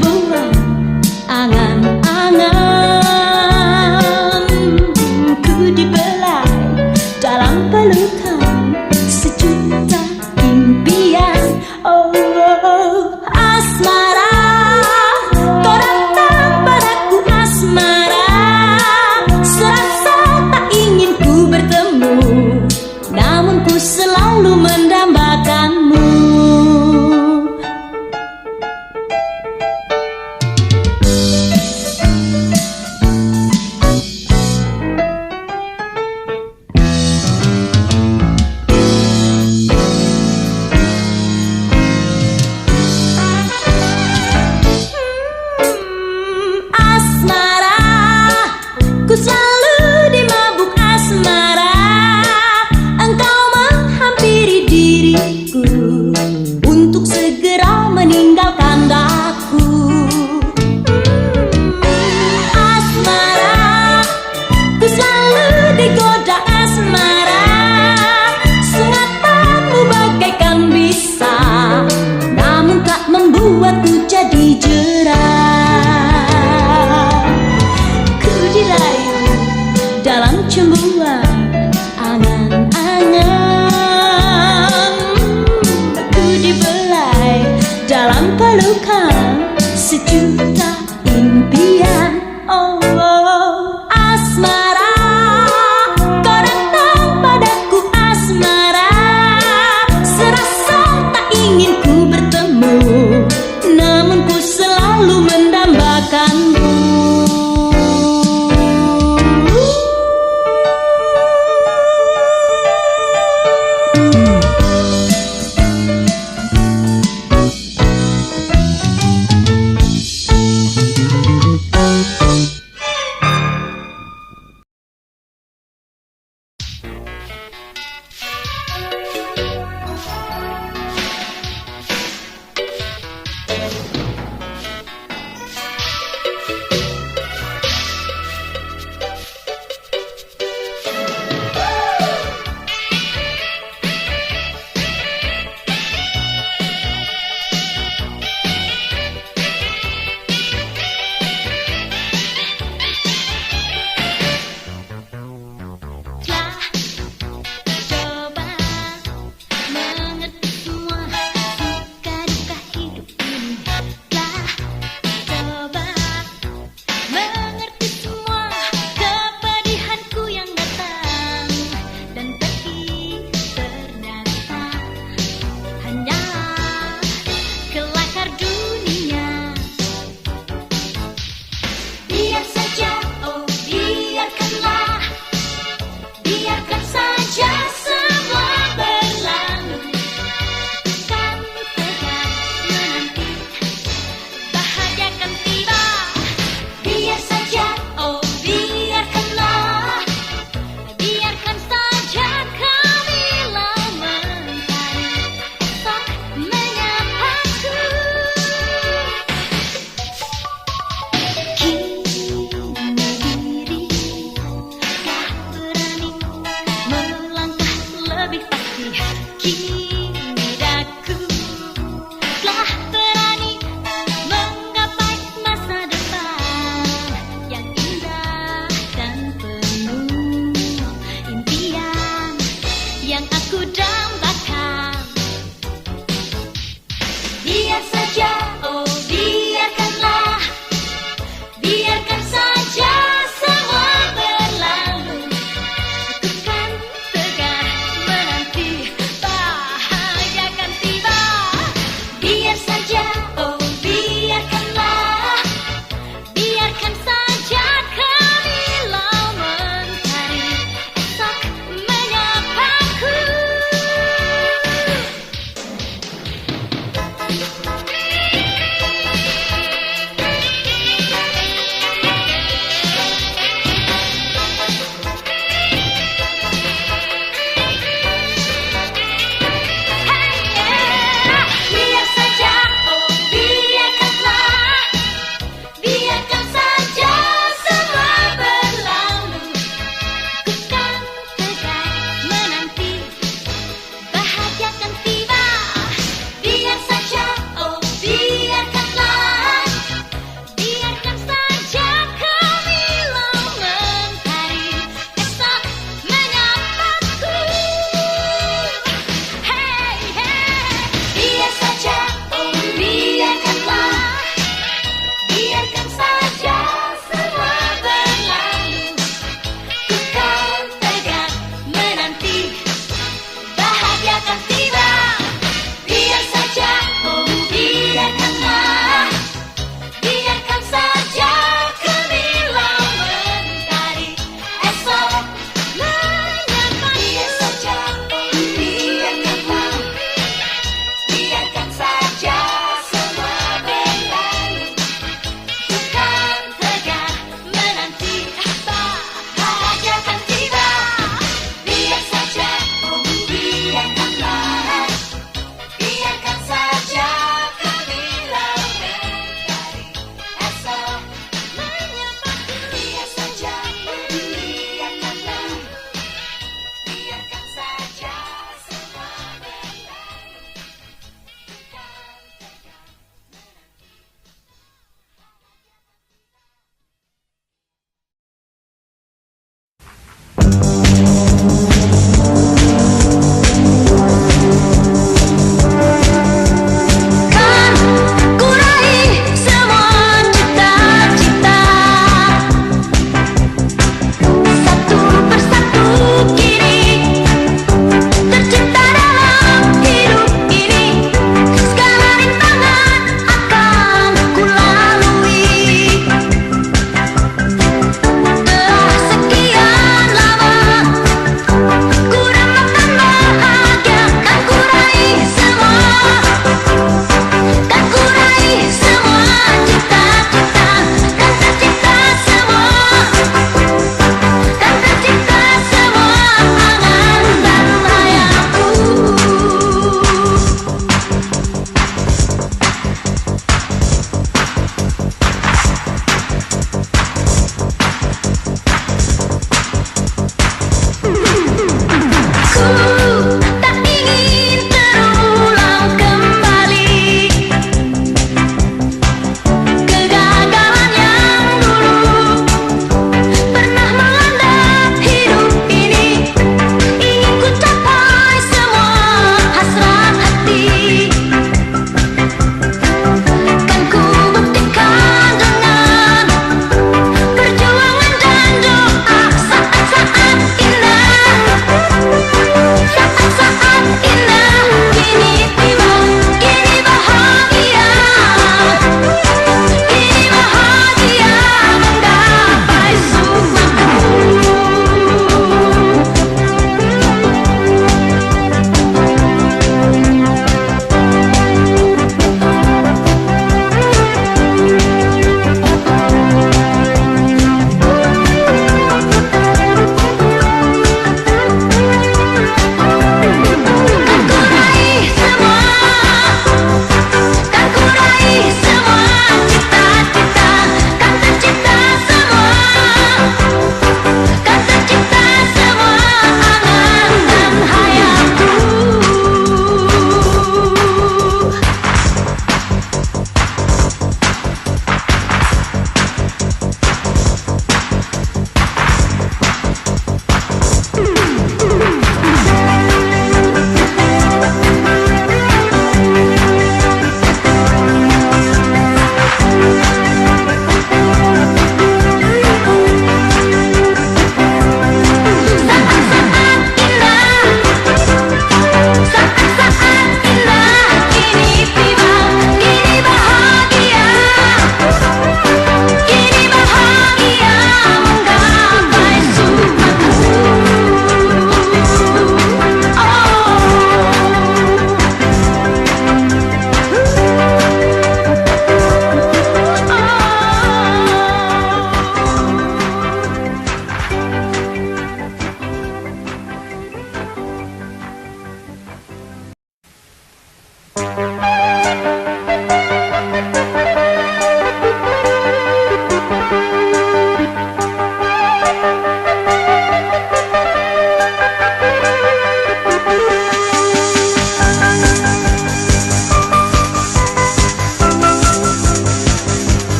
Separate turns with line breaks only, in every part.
buat angan-angan ku dibelai dalam pelukan sejuta impian. Oh, asmara, kau datang padaku asmara, serasa tak ingin ku bertemu, namun ku selalu mendambakanmu.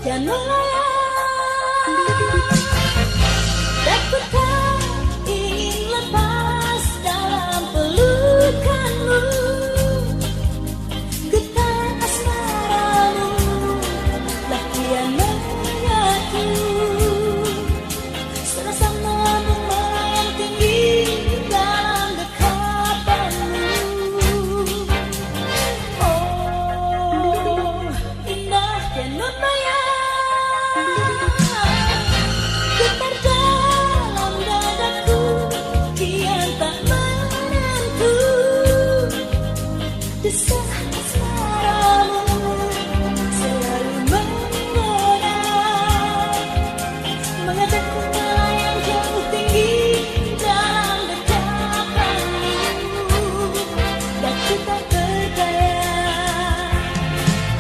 dan melayang. Dan ku tak ingin lepas dalam pelukanmu. Getar asmaramu lah kian menyatu. Serasa melambung melayang tinggi dalam dekapanmu. Oh, indah dan membayang. Getar dalam dadaku kian tak menentu. Desah asmaramu selalu menggoda, mengajakku melayang jauh tinggi dalam dekapanmu. Dan ku tak berdaya,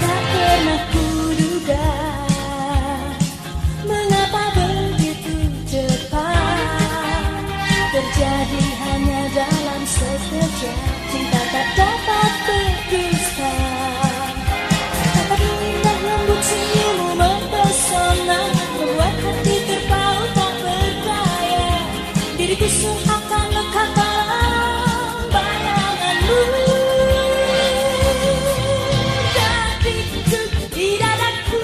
tak pernah kuduga mengapa begitu cepat terjadi hanya dalam sekejap. Cinta tak dapat berdusta. Betapa indah lembut senyummu mempesona, membuat hati terpaut tak berdaya. Diriku seakan lekat dalam bayanganmu. Detik di dadaku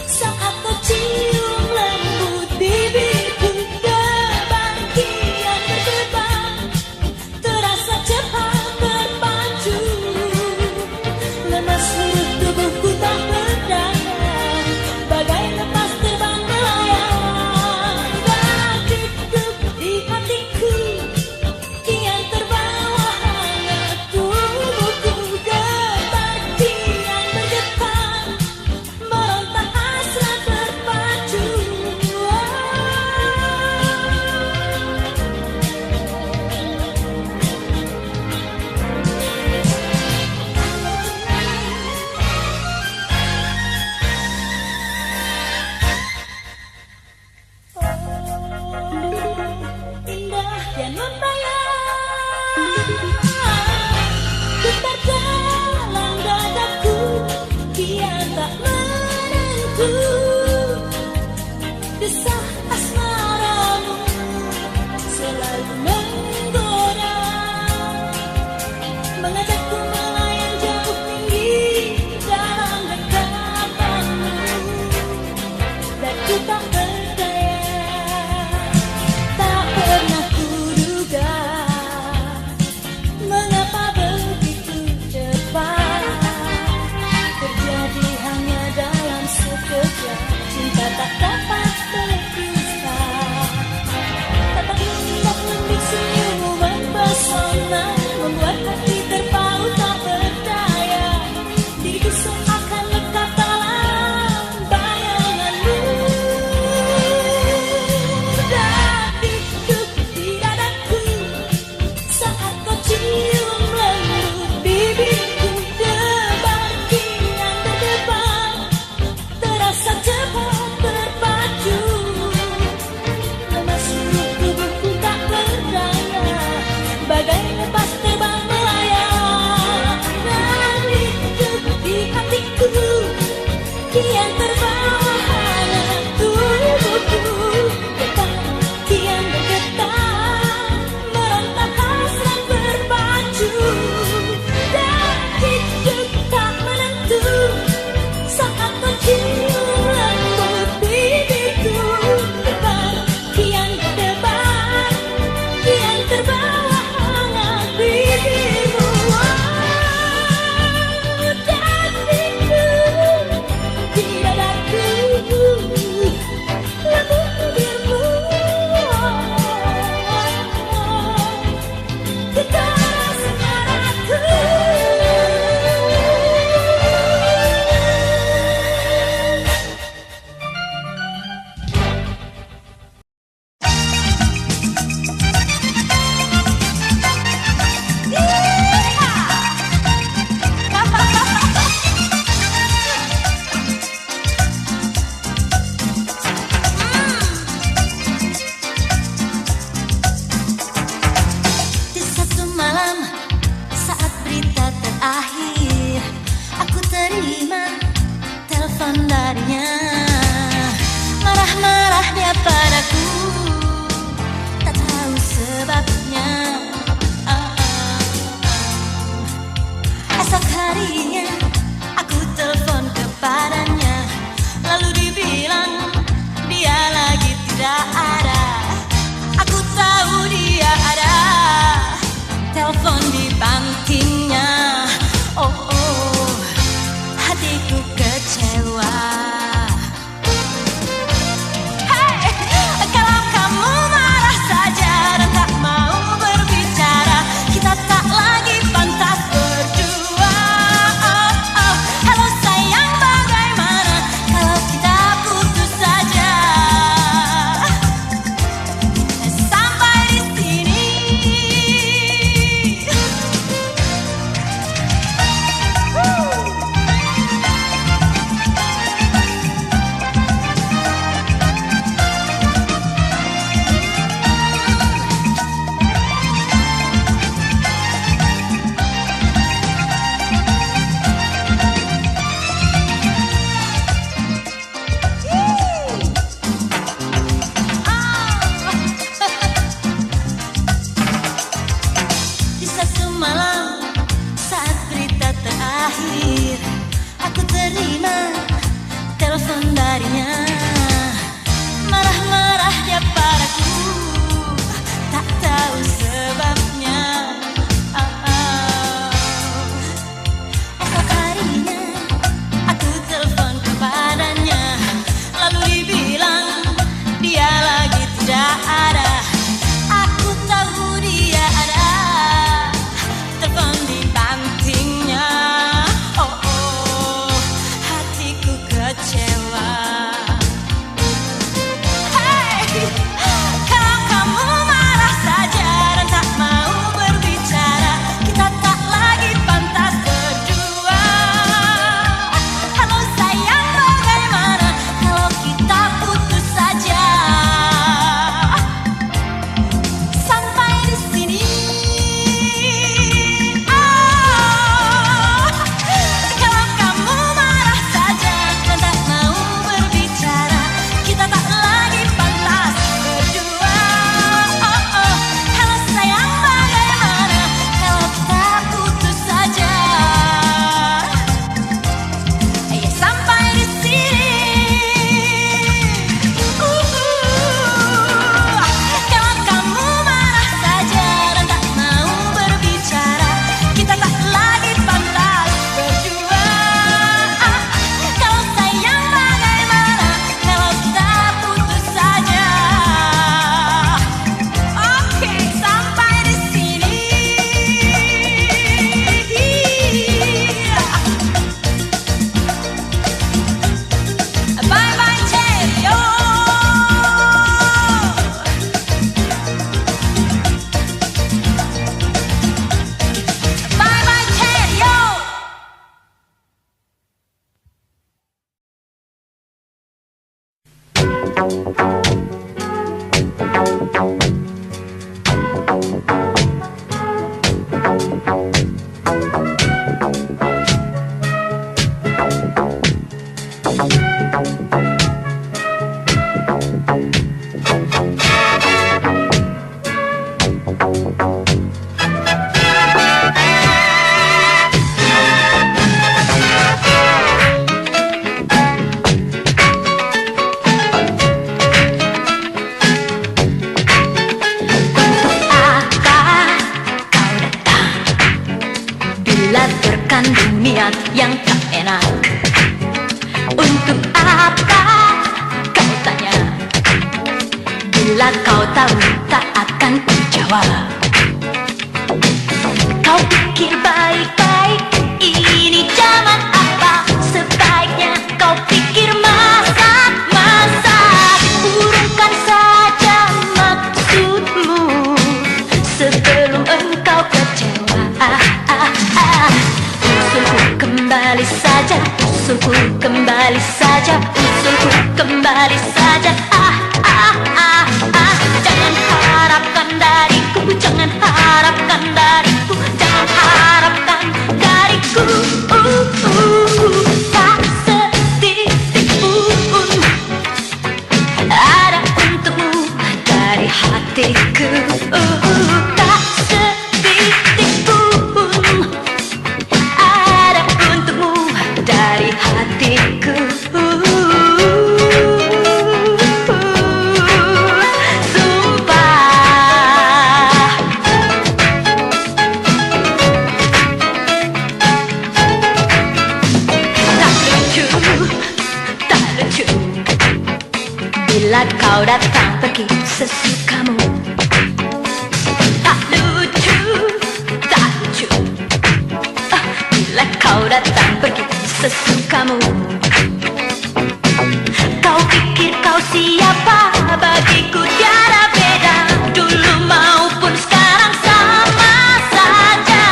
saat kau cium lembut bibirku. Debar kian berdebar, terasa cepat berpacu. Lemas seluruh tubuhku tak berdaya, bagai lepas terbang melayang. Detik di hatiku kian terbawa hangat tubuhku. Debar kian bergetar, meronta hasrat berpacu. Indah dan membayang. Getar dalam dadaku kian tak menentu. Desah asmaramu selalu menggoda, mengajakku melayang jauh tinggi dalam dekapanmu. Dan ku tak berdaya, tak pernah kuduga mengapa begitu cepat terjadi hanya dalam sekejap. Cinta tak dapat berdusta. Betapa indah lembut senyummu mempesona, membuat hati terpaut tak berdaya. Diriku seakan lekat dalam bayanganmu. Detik di dadaku saat kau cium lembut bibirku. Debar kian berdebar, terasa cepat berpacu. Lemas seluruh tubuhku tak berdaya, bagai lepas terbang melayang. Detik di hatiku kian terbawa hangat tubuhku. Getar kian bergetar, meronta hasrat berpacu. Detik tak menentu saat kau cium lembut bibirku. Debar kian berdebar, kian terbawa hangat bibirmu. Detik di dadaku harinya aku telepon kepadanya, lalu dibilang dia lagi tidak ada. Aku tahu dia ada, telepon dibantingnya. Oh, oh, hatiku kecewa. Hey, kalau kamu marah saja dan tak mau berbicara, kita tak lagi pantas berdua. Oh, oh, halo sayang, bagaimana kalau kita putus saja? Sampai di sini. Di satu malam saat berita terakhir, aku terima telepon darinya. Marah-marah dia padaku, tak tahu sebabnya. Oh, oh. Esok harinya aku telepon kepadanya, lalu dibilang dia lagi tidak ada. Aku tahu dia ada, telepon dibantingnya. Oh, oh, hatiku kecewa. Hey, kalau kamu marah saja dan tak mau berbicara, kita tak lagi pantas berdua. Halo sayang, bagaimana kalau kita putus saja? Sampai di sini. Oh, kalau kamu marah saja dan tak mau berbicara, kita tak lagi pantas berdua. Oh, oh, halo sayang, bagaimana kalau kita putus saja? Sampai di sini. Kalau kamu marah saja dan tak mau berbicara, kita tak lagi pantas berdua. Kalau sayang, bagaimana kalau kita putus saja? Oke, sampai di sini. Bye bye cheerio. Bye bye cheerio. Bila terkandung niat yang tak enak, untuk apa kau tanya? Bila kau tahu tak akan kujawab. Kau pikir baik-baik, ini zaman apa? Sebaiknya kau pikir masak-masak. Urungkan saja maksudmu sebelum engkau kecewa. Usulku kembali saja, usulku kembali saja, usulku kembali saja. Jangan harapkan dariku, jangan harapkan dariku, jangan harapkan dariku. Tak setitik pun ada untukmu dari hatiku. Tak setitik pun ada Bila kau datang pergi sesukamu, tak lucu, tak lucu. Bila kau datang pergi sesukamu, kau pikir kau siapa? Bagiku tiada beda, dulu maupun sekarang sama saja.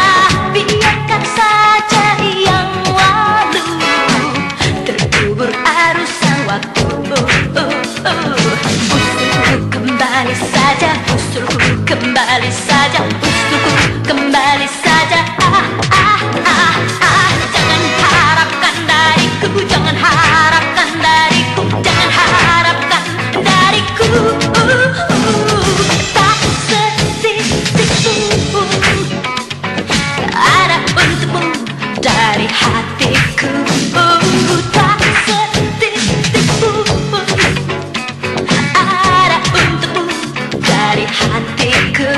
Biarkan saja yang lalu terkubur arusan waktu. Usulku kembali saja, usulku kembali saja, usulku kembali saja. Jangan harapkan dariku, jangan harapkan dariku, jangan harapkan dariku. Tak setitik pun ada untukmu dari hatiku. Tak setitik pun ada untukmu dari hatiku.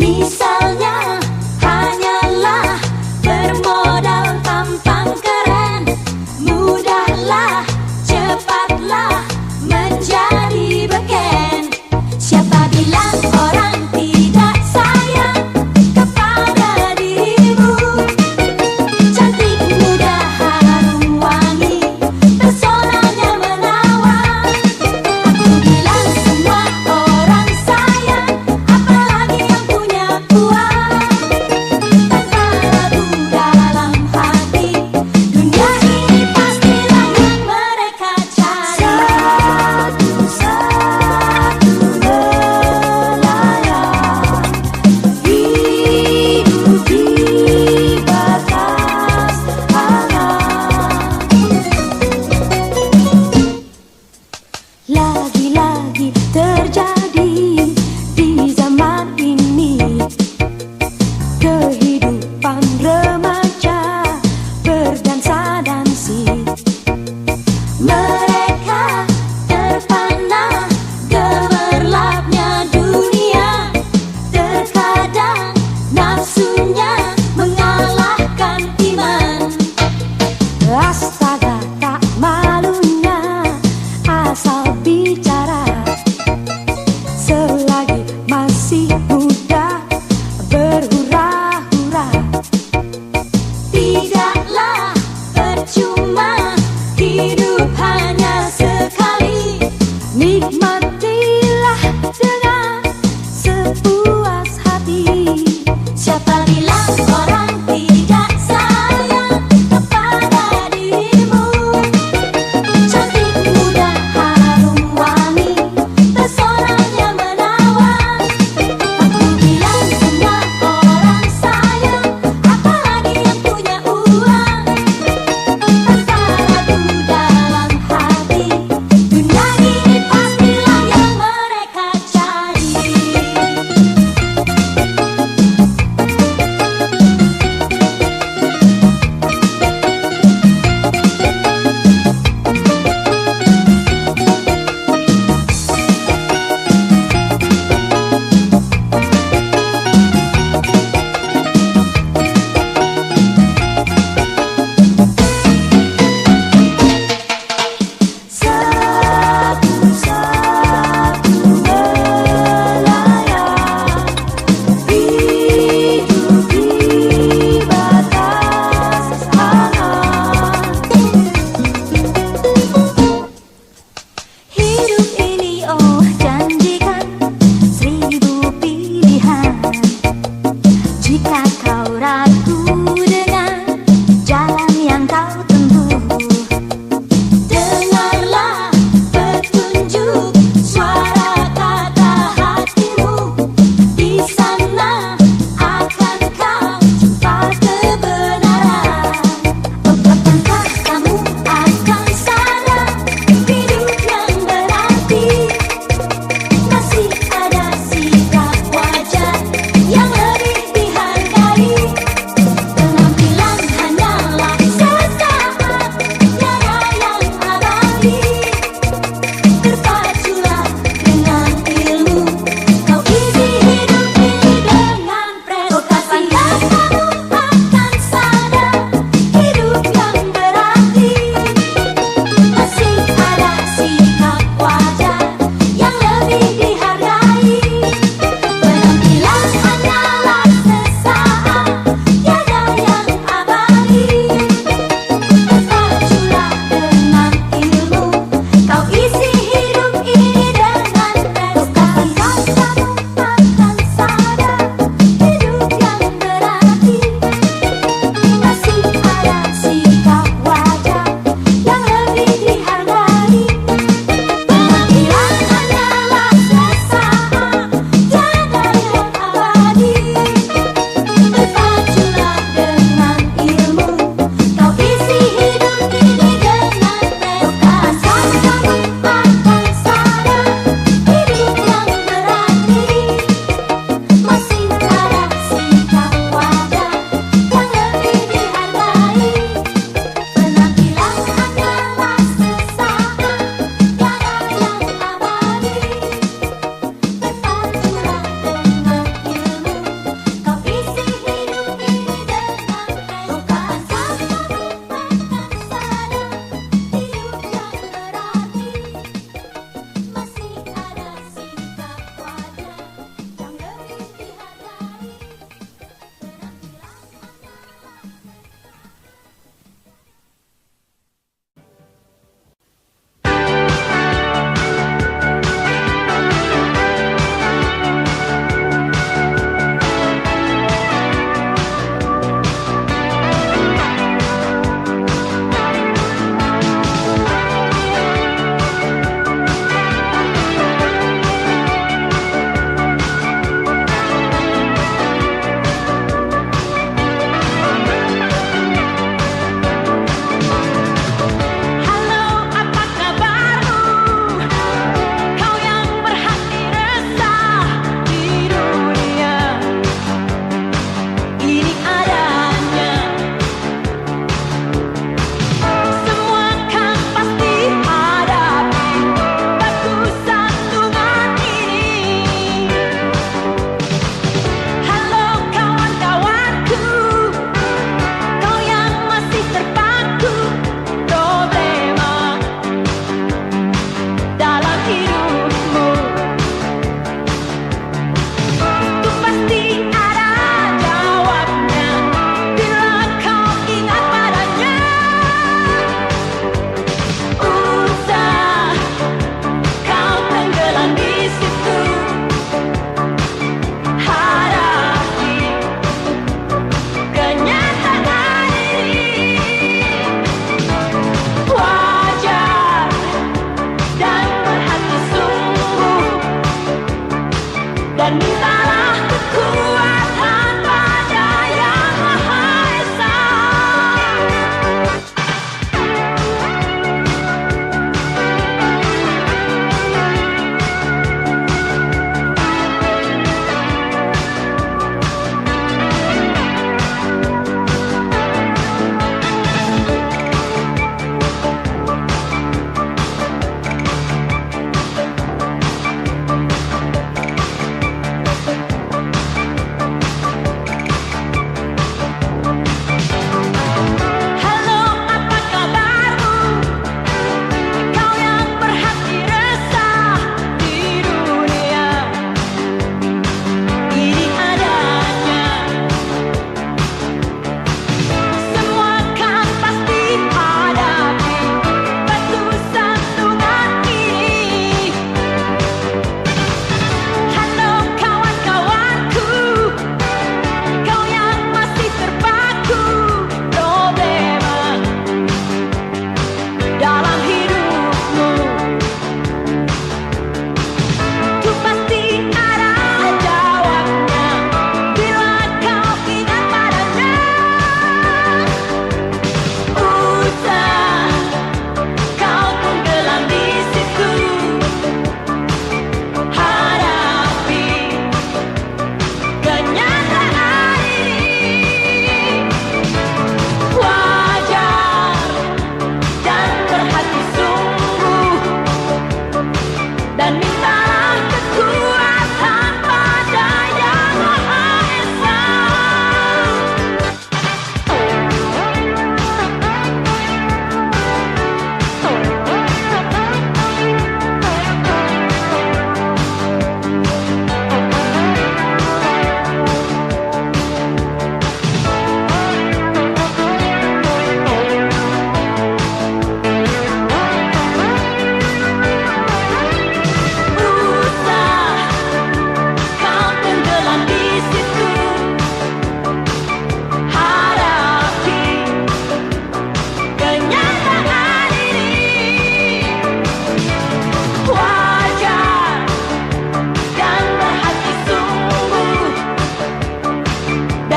Misalnya hanyalah bermodal tampang keren, mudahlah, cepatlah menjadi beken. Siapa bilang orang tidak sayang kepada dirimu? Cantik, muda, harum wangi, pesonanya menawan. Aku bilang semua orang sayang, apalagi yang punya uang. Tanpa ragu dalam hati, dunia ini pastilah yang mereka cari. Satu-satu nelayan hidup di batas alam. Lagi-lagi terjadi di zaman ini, kehidupan remaja berdansa-dansi. Mereka terpana gemerlapnya dunia, terkadang nafsunya mengalahkan iman. Astaga, tak malunya asal bicara, selagi masih muda berhura-hura. Tidaklah percuma, hidup hanya sekali. Nikmatilah dengan sepuas hati. Siapa bilang orang tidak sayang kepada dirimu? Cantik, muda, harum wangi, pesonanya menawan. Aku bilang semua orang sayang, apalagi yang punya uang. Tanpa ragu dalam hati, dunia ini pastilah yang mereka cari.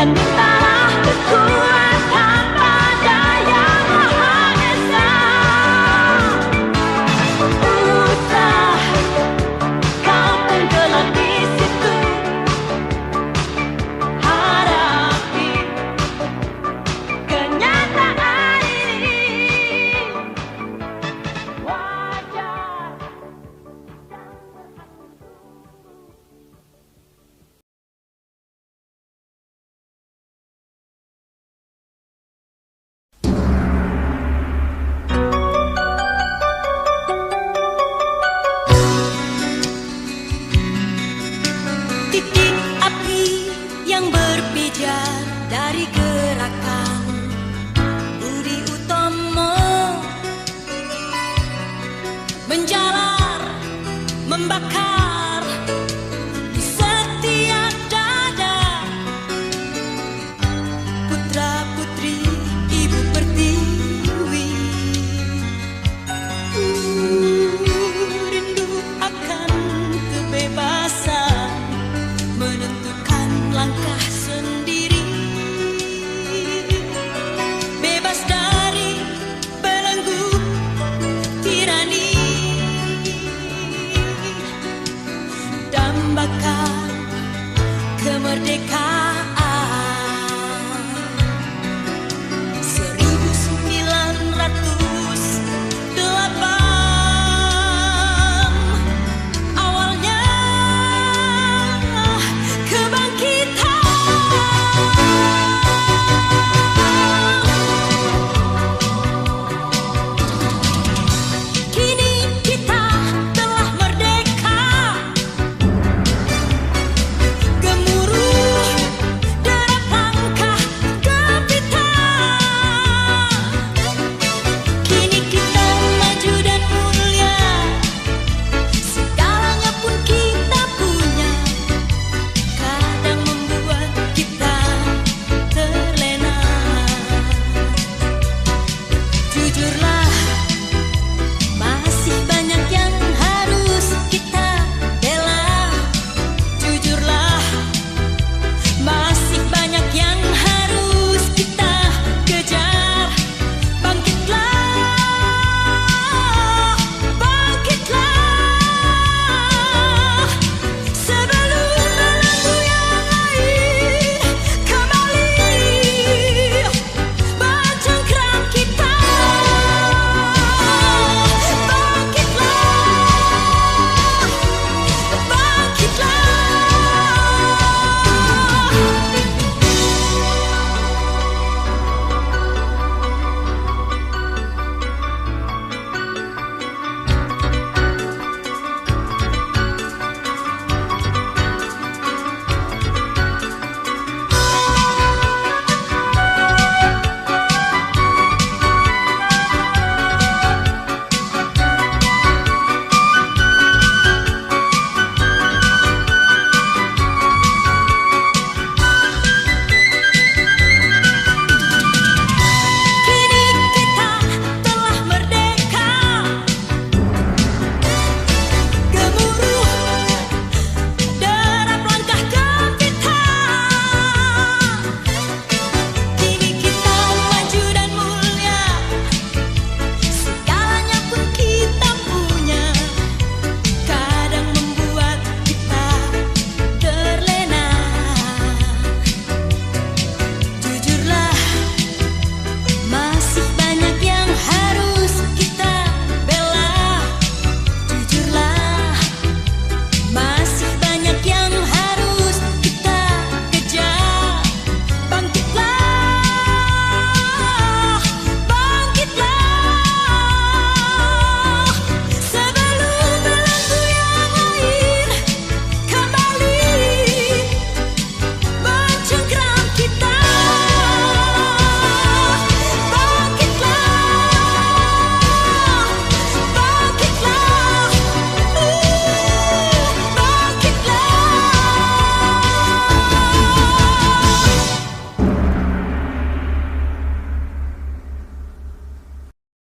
dan mintalah kekuatan pada Yang Maha Esa. Usah kau tenggelam di situ, hadapi kenyataan ini. Wajar dan berhak. Titik api yang berpijar dari gerakan Budi Utomo, menjalar, membakar di setiap dada putra-putri Ibu Pertiwi. Rindu akan kebebasan, menentukan langkah sendiri, bebas dari belenggu tirani, dambakan kemerdekaan.